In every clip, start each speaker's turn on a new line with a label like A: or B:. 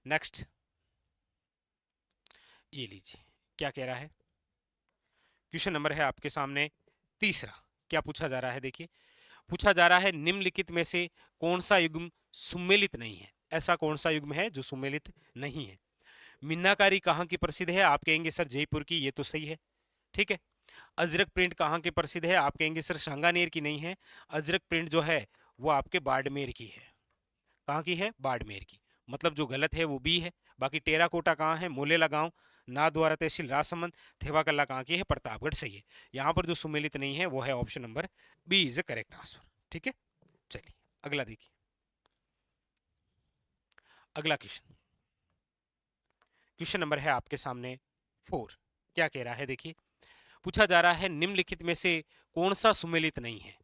A: Next, ये लीजिए क्या कह रहा है। क्वेश्चन नंबर है आपके सामने तीसरा। क्या पूछा जा रहा है, देखिए पूछा जा रहा है निम्नलिखित में से कौन सा युग्म सुमेलित नहीं है। ऐसा कौन सा युग्म है जो सुमेलित नहीं है। मीनाकारी कहाँ की प्रसिद्ध है, आप कहेंगे सर जयपुर की, ये तो सही है, ठीक है। अजरक प्रिंट कहाँ की प्रसिद्ध है, आप कहेंगे सर सांगानेर की नहीं है। अजरक प्रिंट जो है वो आपके बाड़मेर की है। कहाँ की है, बाड़मेर की। मतलब जो गलत है वो बी है। बाकी टेराकोटा कहाँ है, मोलेला गांव, नाथद्वारा तहसील राजसमंद। थेवाकल्ला कहाँ की है, प्रतापगढ़, सही है। यहाँ पर जो सुमेलित नहीं है वो है option number B is a correct answer, ठीक है। चलिए अगला देखिए, अगला क्वेश्चन। क्वेश्चन नंबर है आपके सामने 4। क्या कह रहा है, देखिए पूछा जा रहा है निम्नलिखित में से कौन सा सुमेलित नहीं है।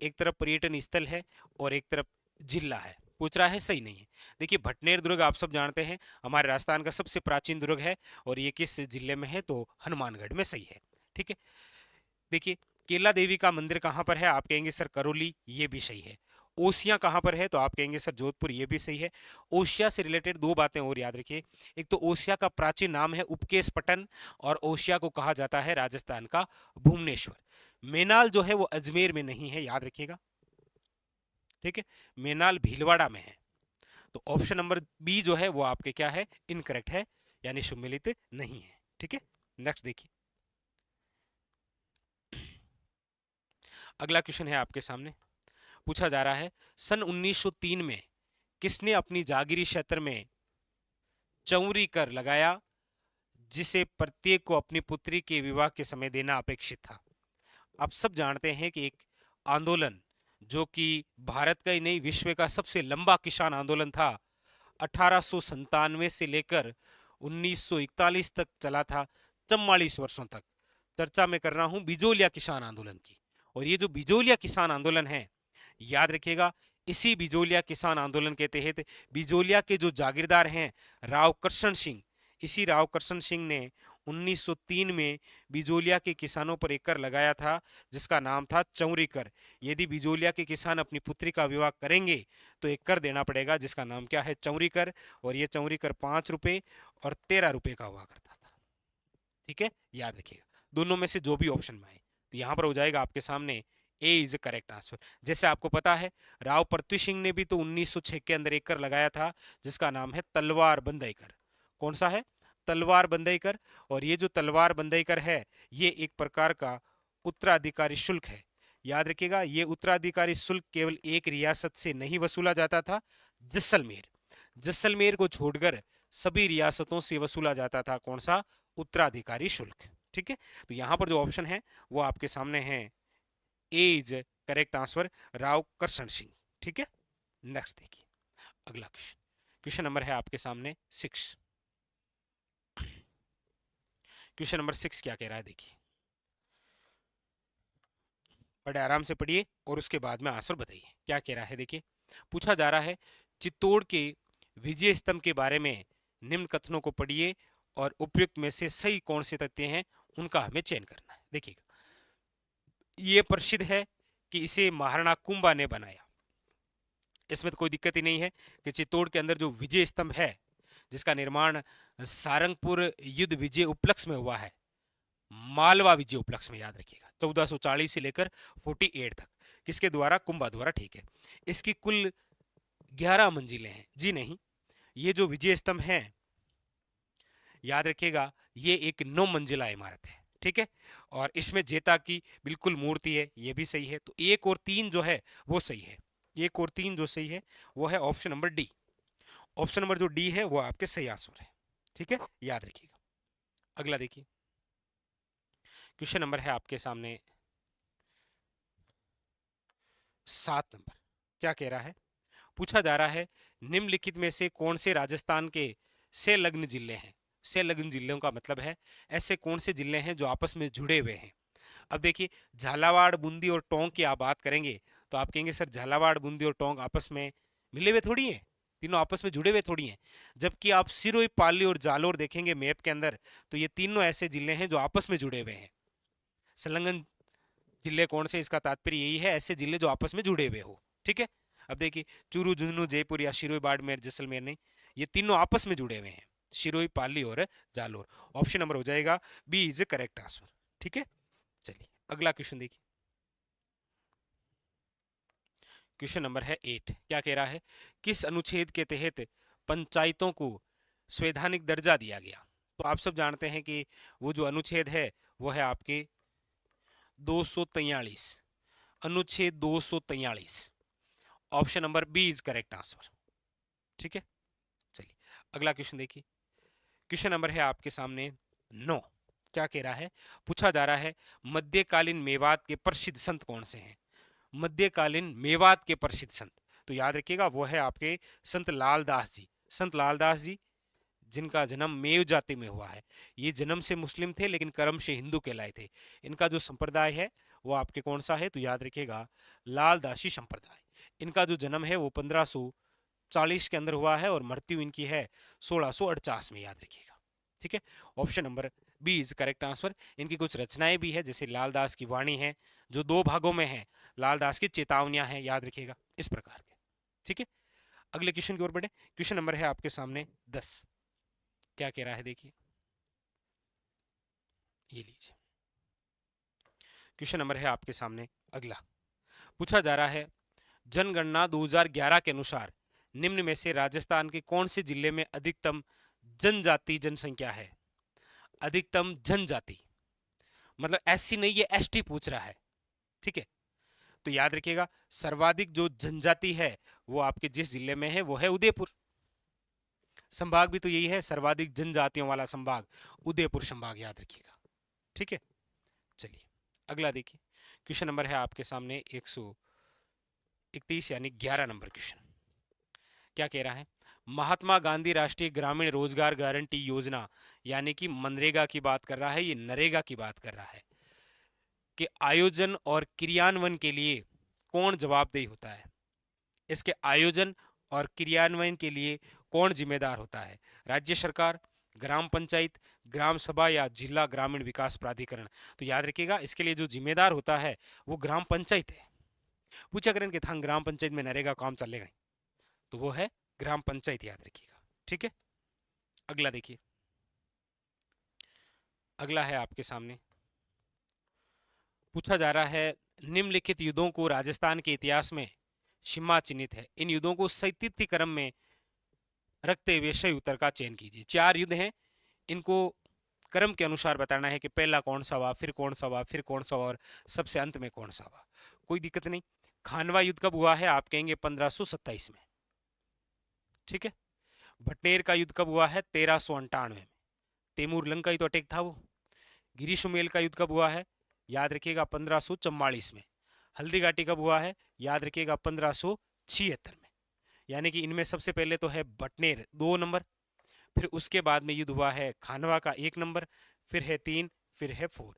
A: एक तरफ पर्यटन स्थल है और एक तरफ जिला है। पूछ रहा है सही नहीं है। देखिए भटनेर दुर्ग आप सब जानते हैं हमारे राजस्थान का सबसे प्राचीन दुर्ग है, और ये किस जिले में है, तो हनुमानगढ़ में, सही है, ठीक है। देखिए केला देवी का मंदिर कहाँ पर है, आप कहेंगे सर करौली, ये भी सही है। ओसिया कहाँ पर है, तो आप कहेंगे सर जोधपुर, ये भी सही है। ओसिया से रिलेटेड दो बातें और याद रखिए। एक तो ओसिया का प्राचीन नाम है उपकेश पटन, और ओसिया को कहा जाता है राजस्थान का भुवनेश्वर। मेनाल जो है वो अजमेर में नहीं है, याद रखिएगा, ठीक है। मेनाल भीलवाड़ा में है। तो ऑप्शन नंबर बी जो है वो आपके क्या है, इनकरेक्ट है, यानी सुमेलित नहीं है, ठीक है। नेक्स्ट देखिए, अगला क्वेश्चन है आपके सामने। पूछा जा रहा है सन 1903 में किसने अपनी जागीरी क्षेत्र में चौरी कर लगाया, जिसे प्रत्येक को अपनी पुत्री के विवाह के समय देना अपेक्षित था। आप सब जानते हैं कि एक आंदोलन जो कि भारत का ही नहीं विश्व का सबसे लंबा किसान आंदोलन था, 1897 से लेकर 1941 तक चला था, 44 वर्षों तक। चर्चा में कर रहा हूं बिजोलिया किसान आंदोलन की। और ये जो बिजोलिया किसान आंदोलन है, याद रखिएगा, इसी बिजोलिया किसान आंदोलन के तहत बिजोलिया के जो जागीरदार हैं राव कृष्ण सिंह, इसी राव कृष्ण सिंह ने 1903 में बिजोलिया के किसानों पर एक कर लगाया था, जिसका नाम था चौरी कर। यदि बिजोलिया के किसान अपनी पुत्री का विवाह करेंगे तो एक कर देना पड़ेगा, जिसका नाम क्या है, चौरी कर। और ये चौरी कर 5 रुपए और 13 रुपए का हुआ करता था, ठीक है, याद रखिएगा। दोनों में से जो भी ऑप्शन में आए, तो यहां पर हो जाएगा आपके सामने ए इज करेक्ट आंसर। जैसे आपको पता है राव पृथ्वी सिंह ने भी तो 1906 के अंदर एक कर लगाया था, जिसका नाम है तलवार बंदई कर। कौन सा है, तलवार बंदई कर। और ये जो तलवार बंदई कर है, ये एक प्रकार का उत्तराधिकारी शुल्क है। याद रखिएगा, ये उत्तराधिकारी शुल्क केवल एक रियासत से नहीं वसूला जाता था, जैसलमेर, जैसलमेर को छोड़कर सभी रियासतों से वसूला जाता था। कौन सा, उत्तराधिकारी शुल्क, ठीक है। तो यहां पर जो ऑप्शन है वो आपके सामने है, A is correct answer, Rao Krishna Singh, ठीक है। नेक्स्ट देखिए, अगला क्वेश्चन। क्वेश्चन नंबर है आपके सामने 6। क्वेश्चन नंबर 6 क्या कह रहा है, देखिए बड़े आराम से पढ़िए और उसके बाद में आंसर बताइए क्या कह रहा है। देखिए पूछा जा रहा है चित्तौड़ के विजय स्तंभ के बारे में निम्न कथनों को पढ़िए और उपयुक्त में से सही कौन से तथ्य हैं उनका हमें चयन करना है। देखिएगा, ये प्रसिद्ध है कि इसे महाराणा कुंभा ने बनाया। इसमें तो कोई दिक्कत ही नहीं है कि चित्तौड़ के अंदर जो विजय स्तंभ है, जिसका निर्माण सारंगपुर युद्ध विजय उपलक्ष्य में हुआ है, मालवा विजय उपलक्ष्य में, याद रखिएगा 1440 से लेकर 48 तक, किसके द्वारा, कुंभा द्वारा, ठीक है। इसकी कुल 11 मंजिलें हैं, जी नहीं, ये जो विजय स्तंभ है, याद रखिएगा, ये एक 9 मंजिला इमारत है, ठीक है। और इसमें जेता की बिल्कुल मूर्ति है, ये भी सही है। तो 1 और 3 जो है वो सही है। 1 और 3 जो सही है वो है option number D. Option number जो डी है वो आपके सही आंसर है, ठीक है, याद रखिएगा। अगला देखिए, क्वेश्चन नंबर है आपके सामने 7 नंबर। क्या कह रहा है, पूछा जा रहा है निम्नलिखित में से कौन से राजस्थान के संलग्न जिले हैं। संलग्न जिलों का मतलब है ऐसे कौन से जिले हैं जो आपस में जुड़े हुए हैं। अब देखिए झालावाड़, बूंदी और टोंक की आप बात करेंगे तो आप कहेंगे सर झालावाड़, बूंदी और टोंक आपस में मिले हुए थोड़ी हैं, तीनों आपस में जुड़े हुए थोड़ी हैं। जबकि आप सिरोही, पाली और जालोर देखेंगे मैप के अंदर, तो ये तीनों ऐसे जिले हैं जो आपस में जुड़े हुए हैं। संलग्न जिले कौन से, इसका तात्पर्य यही है ऐसे जिले जो आपस में जुड़े हुए हो, ठीक है। अब देखिए चूरू, झुंझुनू, जयपुर या सिरोही, बाड़मेर, जैसलमेर नहीं, ये तीनों आपस में जुड़े हुए हैं, सिरोही, पाली और जालोर। ऑप्शन नंबर हो जाएगा बी इज करेक्ट आंसर। ठीक है, चलिए अगला क्वेश्चन देखिए। क्वेश्चन नंबर है 8। क्या कह रहा है, किस अनुच्छेद के तहत पंचायतों को संवैधानिक दर्जा दिया गया? तो आप सब जानते हैं कि वो जो अनुच्छेद है वो है आपके 243, अनुच्छेद 243। Option number B is correct answer. ठीक है, चलिए अगला क्वेश्चन देखिए। क्वेश्चन नंबर है आपके सामने 9। क्या कह रहा है, पूछा जा रहा है मध्यकालीन मेवात के प्रसिद्ध संत कौन से हैं? मध्यकालीन मेवात के प्रसिद्ध संत, तो याद रखिएगा वो है आपके संत लालदास जी। संत लालदास जी जिनका जन्म मेव जाति में हुआ है। ये जन्म से मुस्लिम थे लेकिन कर्म से हिंदू कहलाए थे। इनका जो संप्रदाय है वो आपके कौन सा है? तो याद रखिएगा लालदासी संप्रदाय। इनका जो जन्म है वो 1540 के अंदर हुआ है और मृत्यु इनकी है 1648 में, याद रखिएगा। ठीक है, option number B is correct answer. इनकी कुछ रचनाएं भी है, जैसे लालदास की वाणी है जो 2 भागों में है, लालदास की चेतावनियां हैं, याद रखिएगा इस प्रकार के। ठीक है, अगले क्वेश्चन की ओर बढ़े। क्वेश्चन नंबर है आपके सामने 10। क्या कह रहा है देखिए, ये लीजिए क्वेश्चन नंबर है आपके सामने अगला। पूछा जा रहा है जनगणना 2011 के अनुसार निम्न में से राजस्थान के कौन से जिले में अधिकतम जनजाति जनसंख्या है? अधिकतम जनजाति मतलब एससी नहीं, ये एसटी पूछ रहा है। ठीक है, तो याद रखिएगा सर्वाधिक जो जनजाति है वो आपके जिस जिले में है वो है उदयपुर। संभाग भी तो यही है, सर्वाधिक जनजातियों वाला संभाग उदयपुर संभाग, याद रखिएगा। ठीक है, चलिए अगला देखिए। क्वेश्चन नंबर है आपके सामने 131 यानी 11 नंबर क्वेश्चन। क्या कह रहा है, महात्मा गांधी राष्ट्रीय ग्रामीण रोजगार गारंटी योजना यानी कि मनरेगा की बात कर रहा है, ये नरेगा की बात कर रहा है, कि आयोजन और क्रियान्वयन के लिए कौन जवाबदेही होता है? इसके आयोजन और क्रियान्वयन के लिए कौन जिम्मेदार होता है? राज्य सरकार, ग्राम पंचायत, ग्राम सभा या जिला ग्रामीण विकास प्राधिकरण? तो याद रखिएगा इसके लिए जो जिम्मेदार होता है वो ग्राम पंचायत है। पूछा करें कि थांग ग्राम पंचायत में नरेगा काम चलेगा, तो वो है ग्राम पंचायत, याद रखिएगा। ठीक है, अगला देखिए। अगला है आपके सामने, पूछा जा रहा है निम्नलिखित युद्धों को राजस्थान के इतिहास में सीमा चिन्हित है, इन युद्धों को सैतिथ्य क्रम में रखते हुए सही उत्तर का चयन कीजिए। 4 युद्ध हैं, इनको क्रम के अनुसार बताना है कि पहला कौन सा हुआ, फिर कौन सा हुआ, फिर कौन सा हुआ और सबसे अंत में कौन सा हुआ। कोई दिक्कत नहीं। खानवा युद्ध कब हुआ है? आप कहेंगे 1527 में। ठीक है, भटनेर का युद्ध कब हुआ है? 1398 में। तैमूर लंग का ही तो अटैक था वो। गिरीशुमेल का युद्ध कब हुआ है? याद रखिएगा 1544 में। हल्दी घाटी कब हुआ है? याद रखिएगा 1576 में। यानी कि इनमें सबसे पहले तो है भटनेर 2 नंबर, फिर उसके बाद में युद्ध हुआ है खानवा का 1 नंबर, फिर है 3, फिर है 4।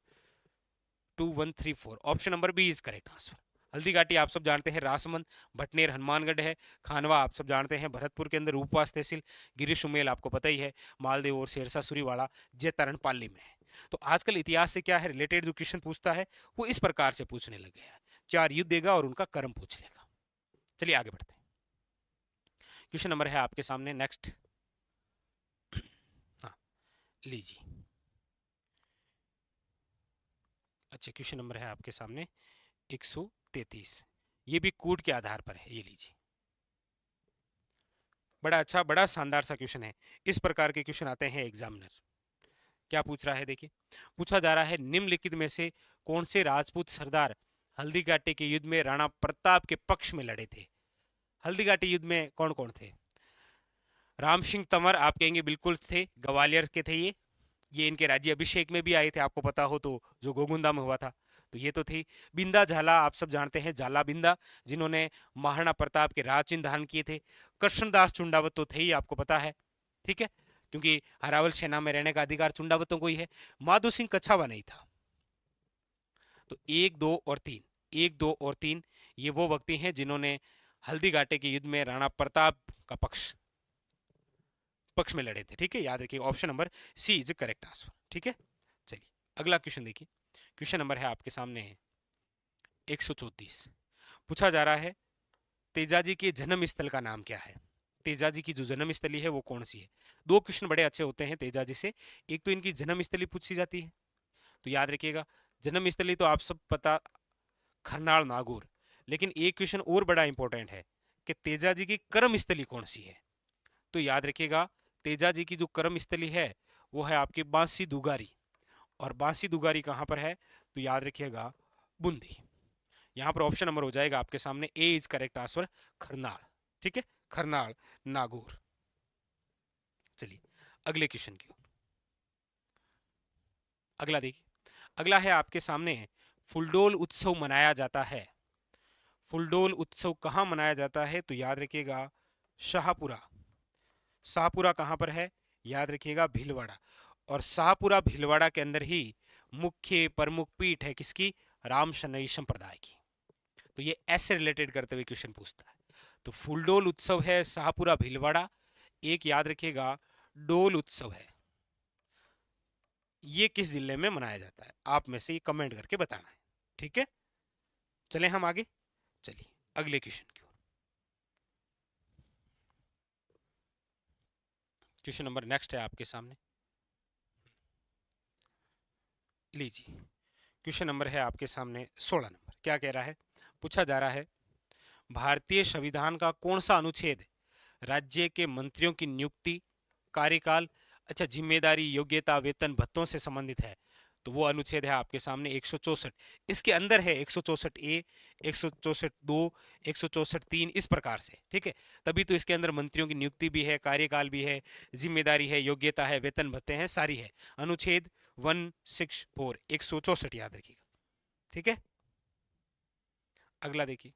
A: 2 1 3 4, option number B is correct answer. Haldighati आप सब जानते हैं रासमंद, भटनेर हनुमानगढ़ है, खानवा आप सब जानते हैं भरतपुर के अंदर रूपवास तहसील, गिरीशुमेल आपको पता ही है मालदेव और शेरशाह सूरीवाला जैतारण पाली में है। तो आजकल इतिहास से क्या है रिलेटेड जो क्वेश्चन पूछता है वो इस प्रकार से पूछने लग गया है। 4 युद्ध देगा और उनका क्रम पूछ लेगा। चलिए आगे बढ़ते हैं। क्वेश्चन नंबर है आपके सामने नेक्स्ट। हाँ लीजिए, अच्छा क्वेश्चन नंबर है आपके सामने 133। ये भी कोड के आधार पर है, ये लीजिए। बड़ा अच्छा, बड़ा शानदार सा क्वेश्चन है। इस प्रकार के क्वेश्चन आते हैं एग्जामिनर। क्या पूछ रहा है देखिए, पूछा जा रहा है निम्नलिखित में से कौन से राजपूत सरदार हल्दीघाटी के युद्ध में राणा प्रताप के पक्ष में लड़े थे? हल्दीघाटी युद्ध में कौन कौन थे? राम सिंह तंवर आप कहेंगे बिल्कुल थे, ग्वालियर के थे ये इनके राज्य अभिषेक में भी आए थे, आपको पता हो तो, जो गोगुंदा में हुआ था। तो ये तो थी। बिंदा झाला आप सब जानते हैं, झाला बिंदा, जिन्होंने महाराणा प्रताप के राज चिन्ह धारण किए थे। कृष्णदास चुंडावत तो थे ही, आपको पता है। ठीक है, क्योंकि हरावल सेना में रहने का अधिकार चुंडावतों को ही है। माधो सिंह कछावा नहीं था। तो 1 2 और 3, 1 2 और 3 ये वो व्यक्ति हैं जिन्होंने हल्दी घाटी के युद्ध में राणा प्रताप का पक्ष में लड़े थे। ठीक है, याद रखिए option number C is correct answer. ठीक है, चलिए अगला क्वेश्चन देखिए। क्वेश्चन नंबर है आपके सामने 134। पूछा जा रहा है तेजाजी के जन्म स्थल का नाम क्या है? तेजाजी की जो जन्म स्थली है वो कौन सी है? दो क्वेश्चन बड़े अच्छे होते हैं तेजाजी से। एक तो इनकी जन्म स्थली पूछी जाती है, तो याद रखिएगा जन्म स्थली तो आप सब पता, खरनाल नागौर। लेकिन एक क्वेश्चन और बड़ा इंपॉर्टेंट है कि तेजाजी की कर्म स्थली कौन सी है? तो याद रखिएगा तेजाजी की जो कर्म स्थली है वो है आपकी बांसी दुगारी। और बांसी दुगारी कहाँ पर है? तो याद रखिएगा बूंदी। यहाँ पर ऑप्शन नंबर हो जाएगा आपके सामने ए इज करेक्ट आंसर, खरनाल। ठीक है, खरनाल नागौर। चलिए अगले क्वेश्चन की ओर। अगला देखिए, अगला है आपके सामने फुलडोल उत्सव मनाया जाता है। फुलडोल उत्सव कहाँ मनाया जाता है? तो याद रखिएगा शाहपुरा। शाहपुरा कहाँ पर है? याद रखिएगा भीलवाड़ा। और शाहपुरा भीलवाड़ा के अंदर ही मुख्य प्रमुख पीठ है किसकी? राम शनई संप्रदाय की। तो ये ऐसे रिलेटेड करते हुए क्वेश्चन पूछता है। तो फुलडोल उत्सव है शाहपुरा भीलवाड़ा। एक याद रखिएगा डोल उत्सव है, ये किस जिले में मनाया जाता है? आप में से ये कमेंट करके बताना है। ठीक है, चलें हम आगे। चलिए अगले क्वेश्चन की ओर। क्वेश्चन नंबर नेक्स्ट है आपके सामने, लीजिए। क्वेश्चन नंबर है आपके सामने 16 नंबर। क्या कह रहा है? पूछा जा रहा है भारतीय संविधान का कौन सा अनुच्छेद राज्य के मंत्रियों की नियुक्ति, कार्यकाल, अच्छा जिम्मेदारी, योग्यता, वेतन, भत्तों से संबंधित है? तो वो अनुच्छेद है आपके सामने 164। इसके अंदर है 164 ए, 164 2, 164 3, इस प्रकार से। ठीक है, तभी तो इसके अंदर मंत्रियों की नियुक्ति भी है, कार्यकाल भी है, जिम्मेदारी है, योग्यता है, वेतन भत्ते हैं, सारी है। अनुच्छेद 164, 164 याद रखिएगा। ठीक है, अगला देखिए।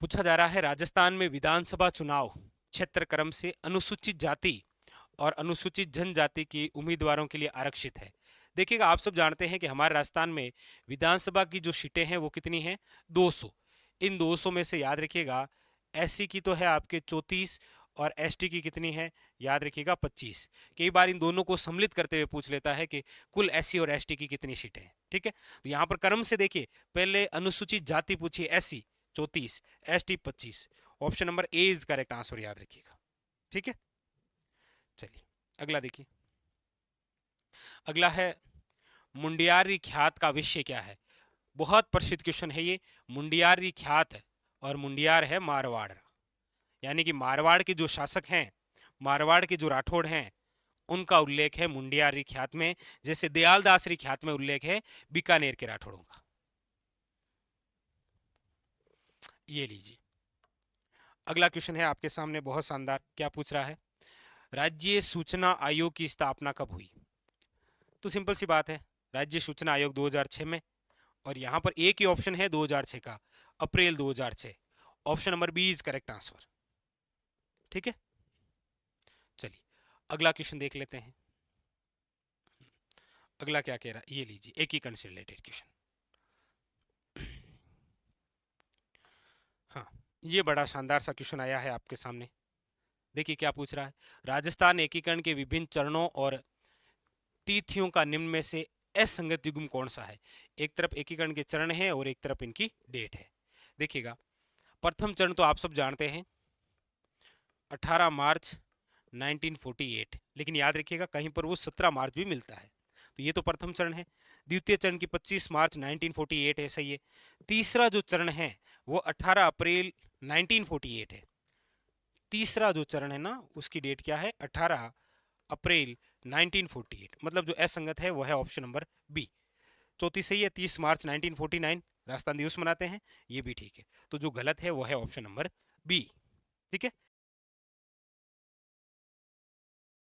A: पूछा जा रहा है राजस्थान में विधानसभा चुनाव क्षेत्र क्रम से अनुसूचित जाति और अनुसूचित जनजाति के उम्मीदवारों के लिए आरक्षित है। देखिएगा आप सब जानते हैं कि हमारे राजस्थान में विधानसभा की जो सीटें हैं वो कितनी हैं? 200। इन 200 में से याद रखिएगा एससी की तो है आपके 34 और एसटी की कितनी है? याद रखिएगा 25। कई बार इन दोनों को सम्मिलित करते हुए पूछ लेता है कि कुल एससी और एसटी की कितनी सीटें हैं। ठीक है, तो यहाँ पर क्रम से देखिए, पहले अनुसूचित जाति पूछिए, SC 34, ST 25। Option number A is correct answer, याद रखिएगा। ठीक है, चलिए अगला देखिए। अगला है मुंडियारी ख्यात का विषय क्या है? बहुत प्रसिद्ध क्वेश्चन है ये। मुंडियारी ख्यात है और मुंडियार है मारवाड़, यानी कि मारवाड़ के जो शासक हैं, मारवाड़ के जो राठौड़ हैं, उनका उल्लेख है मुंडियारी ख्यात में, जैसे दयालदासरी ख्यात में उल्लेख है बीकानेर के राठौड़ों का। ये लीजिए, अगला क्वेश्चन है आपके सामने बहुत शानदार। क्या पूछ रहा है? राज्य सूचना आयोग की स्थापना कब हुई? तो सिंपल सी बात है, राज्य सूचना आयोग 2006 में। और यहां पर एक ही ऑप्शन है 2006 का, April 2006। Option number B is correct answer. ठीक है, चलिए अगला क्वेश्चन देख लेते हैं। अगला क्या कह रहा है? ये लीजिए, एकीकरण से रिलेटेड क्वेश्चन। हाँ, ये बड़ा शानदार सा क्वेश्चन आया है आपके सामने। देखिए क्या पूछ रहा है, राजस्थान एकीकरण के विभिन्न चरणों और तिथियों का निम्न में से असंगत युग्म कौन सा है? एक तरफ एकीकरण के चरण है और एक तरफ इनकी डेट है। देखिएगा प्रथम चरण तो आप सब जानते हैं 18 मार्च 1948, लेकिन याद रखिएगा कहीं पर वो 17 मार्च भी मिलता है, तो ये तो प्रथम चरण है। द्वितीय चरण की 25 मार्च 1948 है, सही है। तीसरा जो चरण है वो 18 अप्रैल 1948 है। तीसरा जो चरण है ना, उसकी डेट क्या है? 18 अप्रैल 1948। मतलब जो असंगत है वो है ऑप्शन नंबर बी। चौथी सही है, 30 मार्च 1949 राजस्थान दिवस मनाते हैं, ये भी ठीक है। तो जो गलत है वो है ऑप्शन नंबर बी। ठीक है,